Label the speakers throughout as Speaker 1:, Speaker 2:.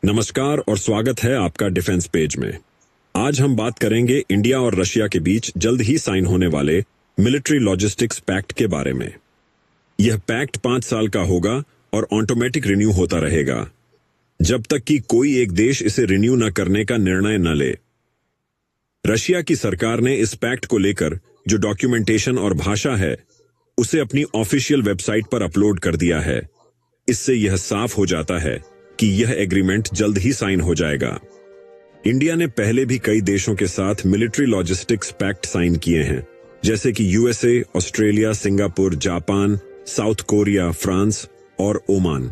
Speaker 1: नमस्कार और स्वागत है आपका डिफेंस पेज में। आज हम बात करेंगे इंडिया और रशिया के बीच जल्द ही साइन होने वाले मिलिट्री लॉजिस्टिक्स पैक्ट के बारे में। यह पैक्ट 5 साल का होगा और ऑटोमेटिक रिन्यू होता रहेगा जब तक कि कोई एक देश इसे रिन्यू न करने का निर्णय न ले। रशिया की सरकार ने इस पैक्ट को लेकर जो डॉक्यूमेंटेशन और भाषा है उसे अपनी ऑफिशियल वेबसाइट पर अपलोड कर दिया है। इससे यह साफ हो जाता है कि यह एग्रीमेंट जल्द ही साइन हो जाएगा। इंडिया ने पहले भी कई देशों के साथ मिलिट्री लॉजिस्टिक्स पैक्ट साइन किए हैं, जैसे कि USA, Australia, Singapore, Japan, south Korea, France और ओमान।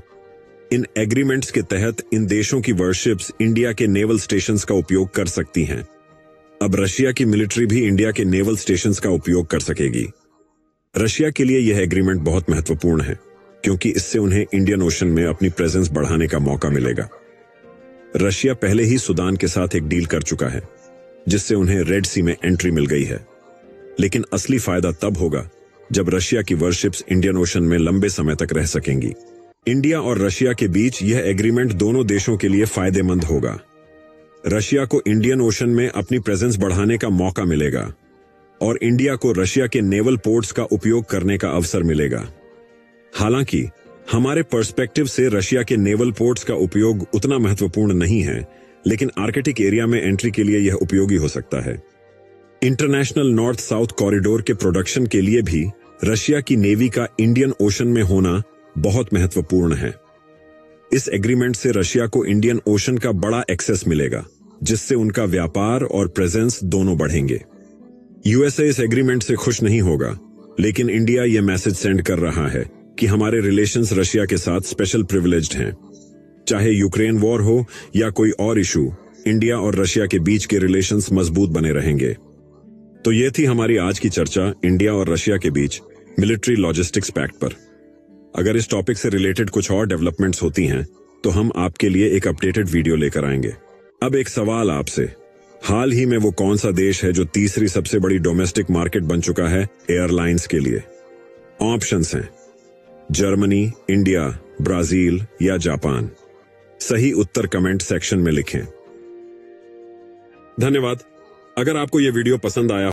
Speaker 1: इन एग्रीमेंट्स के तहत इन देशों की वॉरशिप्स इंडिया के नेवल स्टेशंस का उपयोग कर सकती हैं। अब रशिया की मिलिट्री भी इंडिया के नेवल स्टेशंस का उपयोग कर सकेगी। रशिया के लिए यह एग्रीमेंट बहुत महत्वपूर्ण है क्योंकि इससे उन्हें इंडियन ओशन में अपनी प्रेजेंस बढ़ाने का मौका मिलेगा। रशिया पहले ही सूडान के साथ एक डील कर चुका है जिससे उन्हें रेड सी में एंट्री मिल गई है, लेकिन असली फायदा तब होगा जब रशिया की वॉरशिप्स इंडियन ओशन में लंबे समय तक रह सकेंगी। इंडिया और रशिया के बीच यह एग्रीमेंट दोनों देशों के लिए फायदेमंद होगा। रशिया को इंडियन ओशन में अपनी प्रेजेंस बढ़ाने का मौका मिलेगा और इंडिया को रशिया के नेवल पोर्ट्स का उपयोग करने का अवसर मिलेगा। हालांकि हमारे पर्सपेक्टिव से रशिया के नेवल पोर्ट्स का उपयोग उतना महत्वपूर्ण नहीं है, लेकिन आर्कटिक एरिया में एंट्री के लिए यह उपयोगी हो सकता है। इंटरनेशनल नॉर्थ साउथ कॉरिडोर के प्रोडक्शन के लिए भी रशिया की नेवी का इंडियन ओशन में होना बहुत महत्वपूर्ण है। इस एग्रीमेंट से रशिया को इंडियन ओशन का बड़ा एक्सेस मिलेगा, जिससे उनका व्यापार और प्रेजेंस दोनों बढ़ेंगे। यूएसए इस एग्रीमेंट से खुश नहीं होगा, लेकिन इंडिया यह मैसेज सेंड कर रहा है कि हमारे रिलेशंस रशिया के साथ स्पेशल प्रिविलेज्ड हैं। चाहे यूक्रेन वॉर हो या कोई और इशू, इंडिया और रशिया के बीच के रिलेशंस मजबूत बने रहेंगे। तो ये थी हमारी आज की चर्चा इंडिया और रशिया के बीच मिलिट्री लॉजिस्टिक्स पैक्ट पर। अगर इस टॉपिक से रिलेटेड कुछ और डेवलपमेंट्स होती हैं तो हम आपके लिए एक अपडेटेड वीडियो लेकर आएंगे। अब एक सवाल आपसे, हाल ही में वो कौन सा देश है जो तीसरी सबसे बड़ी डोमेस्टिक मार्केट बन चुका है एयरलाइंस के लिए? ऑप्शंस हैं जर्मनी, इंडिया, ब्राजील या जापान। सही उत्तर कमेंट सेक्शन में लिखें। धन्यवाद। अगर आपको यह वीडियो पसंद आया